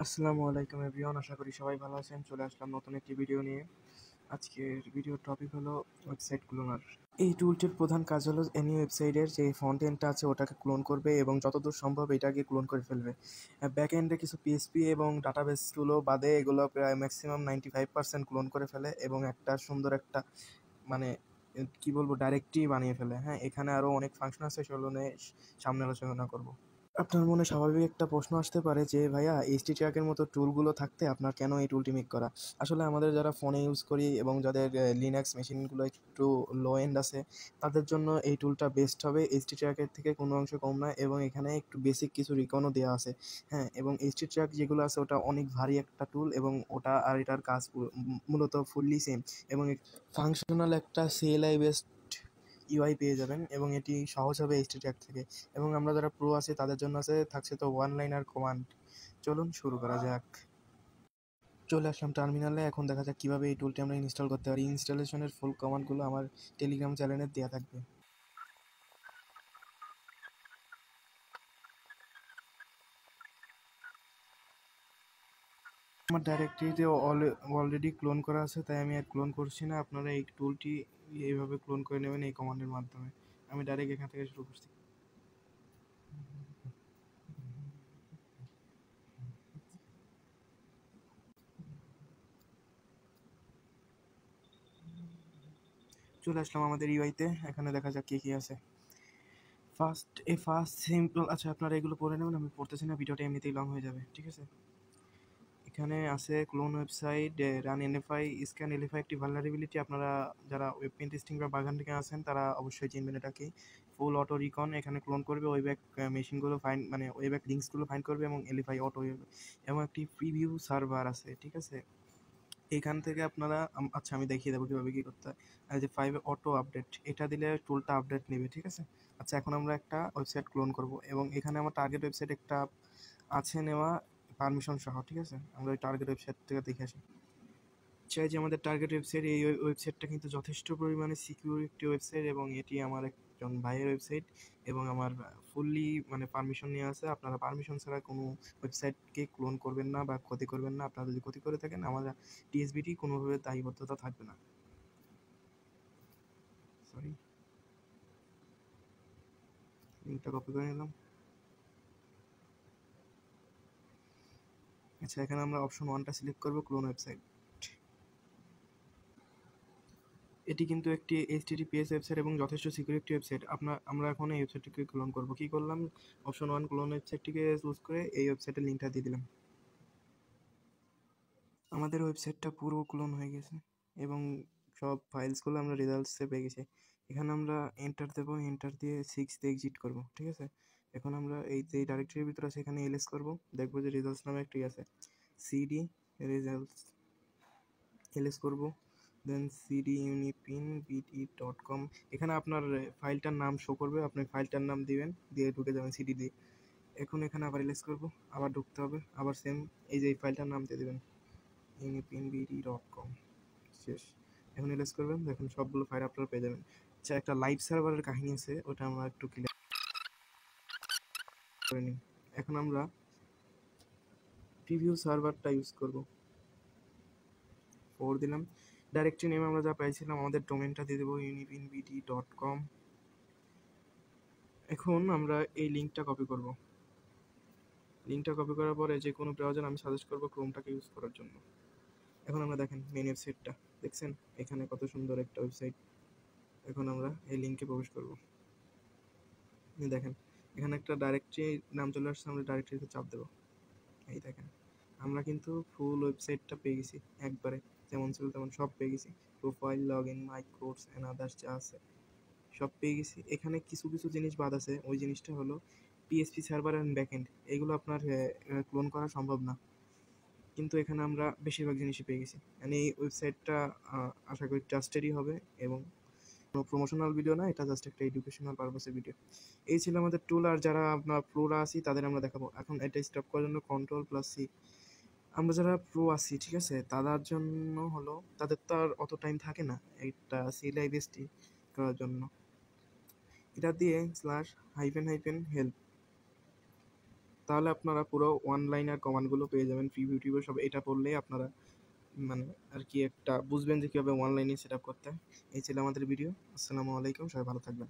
আসসালামু আলাইকুম এভরিওয়ান, আশা করি সবাই ভালো আছেন। চলে আসলাম নতুন একটি ভিডিও নিয়ে। আজকের ভিডিওর টপিক হলো ওয়েবসাইট ক্লোনার। এই টুলটির প্রধান কাজ হলো এনি ওয়েবসাইটের যে ফ্রন্ট এন্ডটা আছে ওটাকে ক্লোন করবে এবং যতদূর সম্ভব এটাকে ক্লোন করে ফেলবে। ব্যাক এন্ডে কিছু পিএসপি এবং ডাটাবেসগুলো বাদে এগুলো প্রায় ম্যাক্সিমাম 95% ক্লোন করে ফেলে এবং একটা সুন্দর একটা মানে কি বলবো ডাইরেক্টরি বানিয়ে ফেলে। হ্যাঁ, এখানে আরও অনেক ফাংশন আছে, সেগুলো নিয়ে সামনে আলোচনা করব। আপনার মনে স্বাভাবিক একটা প্রশ্ন আসতে পারে যে ভাইয়া এইচটিট্র্যাকের মতো টুলগুলো থাকতে আপনার কেন এই টুলটি মেক করা। আসলে আমাদের যারা ফোনে ইউজ করি এবং যাদের লিনাক্স মেশিনগুলো একটু লো এন্ড আছে তাদের জন্য এই টুলটা বেস্ট হবে। এইচটিট্র্যাকের থেকে কোনো অংশ কম না এবং এখানে একটু বেসিক কিছু রিকনও দেওয়া আছে। হ্যাঁ, এবং এইচটিট্র্যাক যেগুলো আছে ওটা অনেক ভারী একটা টুল এবং ওটা আর এটার কাজ মূলত ফুললি সেম এবং ফাংশনাল একটা সিএলআই বেসড ইউআই পেয়ে যাবেন এবং এটি সহজ হবে এইচটিট্র্যাক থেকে। এবং আমরা যারা প্রো আছি তাদের জন্য থাকছে তো ওয়ান লাইনার কমান্ড। চলুন শুরু করা যাক। চলে আসলাম টার্মিনালে। এখন দেখা যাক কিভাবে এই টুলটি আমরা ইনস্টল করতে পারি। ইনস্টলেশনের ফুল কমান্ডগুলো আমার টেলিগ্রাম চ্যানেলে দেওয়া থাকবে। আমার ডাইরেক্টরিতে অলরেডি ক্লোন করা আছে, তাই আমি আর ক্লোন করছি না। আপনারা এই টুলটি এইভাবে ক্লোন করে নেবেন এই কমান্ডের মাধ্যমে। আমি ডাইরেক্ট এখান থেকে শুরু করছি। চলে আসলাম আমাদের ইউআইতে। এখানে দেখা যাক কি কি আছে। ফার্স্ট সিম্পল, আচ্ছা আপনারা এগুলো পড়ে নেবেন, আমি পড়তেছি না, ভিডিওটা এমনিতেই লং হয়ে যাবে, ঠিক আছে। এখানে আছে clone website, run NFI, scan LFI একটি ভালনারেবিলিটি। আপনারা যারা ওয়েব পেন টেস্টিং বা বাগান থেকে আছেন তারা অবশ্যই চিনবেন এটাকে। ফুল অটো রিকন এখানে ক্লোন করবে, ওয়েব্যাক মেশিনগুলো ফাইন্ড মানে ওয়েব্যাক লিঙ্কসগুলো ফাইন্ড করবে এবং এলএফআই অটো এবং একটি প্রিভিউ সার্ভার আছে, ঠিক আছে। এখান থেকে আপনারা আচ্ছা আমি দেখিয়ে দেবো কীভাবে কী করতে হয়। আর যে 5 অটো আপডেট এটা দিলে টুলটা আপডেট নেবে, ঠিক আছে। আচ্ছা এখন আমরা একটা ওয়েবসাইট ক্লোন করব এবং এখানে আমার টার্গেট ওয়েবসাইট একটা আছে নেওয়া পারমিশন সহ, ঠিক আছে। আমরা ওই টার্গেট ওয়েবসাইট থেকে দেখে আসি। চাই যে আমাদের টার্গেট ওয়েবসাইট, এই ওয়েবসাইটটা কিন্তু যথেষ্ট পরিমাণে সিকিউর একটি ওয়েবসাইট এবং এটি আমার একজন ভাইয়ের ওয়েবসাইট এবং আমার ফুললি মানে পারমিশন নিয়ে আছে। আপনারা পারমিশন ছাড়া কোনো ওয়েবসাইটকে ক্লোন করবেন না বা ক্ষতি করবেন না। আপনারা যদি ক্ষতি করে থাকেন আমাদের টিএসবিটি কোনোভাবে দায়বদ্ধতা থাকবে না। সরি, লিঙ্কটা কপি করে নিলাম। আচ্ছা এখানে আমরা অপশন 1টা সিলেক্ট করব, ক্লোন ওয়েবসাইট। এটি কিন্তু একটি এইচটিটিপিএস ওয়েবসাইট এবং যথেষ্ট সিকিউর একটি ওয়েবসাইট। আমরা এখন এই ওয়েবসাইটটিকে ক্লোন করব। কী করলাম, অপশন 1 ক্লোন ওয়েবসাইটটিকে চুজ করে এই ওয়েবসাইটের লিঙ্কটা দিয়ে দিলাম। আমাদের ওয়েবসাইটটা পুরো ক্লোন হয়ে গেছে এবং সব ফাইলসগুলো আমরা রেজাল্টসে পেয়ে গেছি। এখানে আমরা এন্টার দেবো, এন্টার দিয়ে 6 দিয়ে এক্সিট করব, ঠিক আছে। এখন আমরা এই যে ডাইরেক্টরির ভিতরে আছে এখানে এলএস করব, দেখবো যে রেজাল্টস নামে একটি আছে, সিডি রেজাল্টস এলএস করব, দেন সিডি ইউনিপিন বিডি.কম। এখানে আপনার ফাইলটার নাম শো করবে, আপনি ফাইলটার নাম দিবেন, দিয়ে ঢুকে যাবেন সিডি দিয়ে। এখন এখানে আবার এলএস করব, আবার ঢুকতে হবে, আবার সেম এই যে এই ফাইলটার নাম দিয়ে দেবেন ইউনিপিনবিডি.কম। শেষ। এখন এলএস করবেন, দেখুন সবগুলো ফাইল আপনারা পেয়ে যাবেন। আচ্ছা একটা লাইভ সার্ভারের কাহিনী আছে, ওটা আমরা একটু ক্লিয়ার করে নিই। এখন আমরা প্রিভিউ সার্ভারটা ইউজ করব, 4 দিলাম। ডাইরেক্টরি নেম আমরা যা পাইছিলাম আমাদের ডোমেনটা দিয়ে দেবো ইউনিপিনবিডি.কম। এখন আমরা এই লিঙ্কটা কপি করব। লিঙ্কটা কপি করার পরে যে কোনো ব্রাউজার আমি সাজেস্ট করবো ক্রোমটাকে ইউজ করার জন্য। এখন আমরা দেখেন মেন ওয়েবসাইটটা দেখছেন, এখানে কত সুন্দর একটা ওয়েবসাইট। এখন আমরা এই লিঙ্কে প্রবেশ করব। দেখেন এখানে একটা ডাইরেক্টরি নাম চলে আসছে, আমরা ডাইরেক্টরিতে চাপ দেবো। এই দেখেন আমরা কিন্তু ফুল ওয়েবসাইটটা পেয়ে গেছি একবারে, যেমন ছিল তেমন সব পেয়ে গেছি। Profile, log in, my course and others যা আছে সব পেয়ে গেছি। এখানে কিছু কিছু জিনিস বাদ আছে, ওই জিনিসটা হলো পিএসপি সার্ভার অ্যান্ড ব্যাকএন্ড। এগুলো আপনার ক্লোন করা সম্ভব না, কিন্তু এখানে আমরা বেশিরভাগ জিনিসই পেয়ে গেছি। মানে এই ওয়েবসাইটটা আশা করি ট্রাস্টেডই হবে এবং কোনো প্রমোশনাল ভিডিও না, এটা জাস্ট একটা এডুকেশনাল পারপাসের ভিডিও। এই ছিল আমাদের টুল, আর যারা আপনার প্রোরা আছি তাদের আমরা দেখাবো। এখন এটা স্টপ করার জন্য Ctrl+C। আমরা যারা প্রো আছি, ঠিক আছে, তাদের জন্য হলো, তাদের তো আর অত টাইম থাকে না একটা সিএলআই বেসটি করার জন্য। এটা দিয়ে /_help তাহলে আপনারা পুরো অনলাইনের কমান্ডগুলো পেয়ে যাবেন, প্রিভিউ টিভিউ সব। এটা পড়লেই আপনারা মানে আর কি একটা বুঝবেন যে কীভাবে অনলাইনে সেট আপ করতে হয়। এই ছিল আমাদের ভিডিও। আসসালামু আলাইকুম, সবাই ভালো থাকবেন।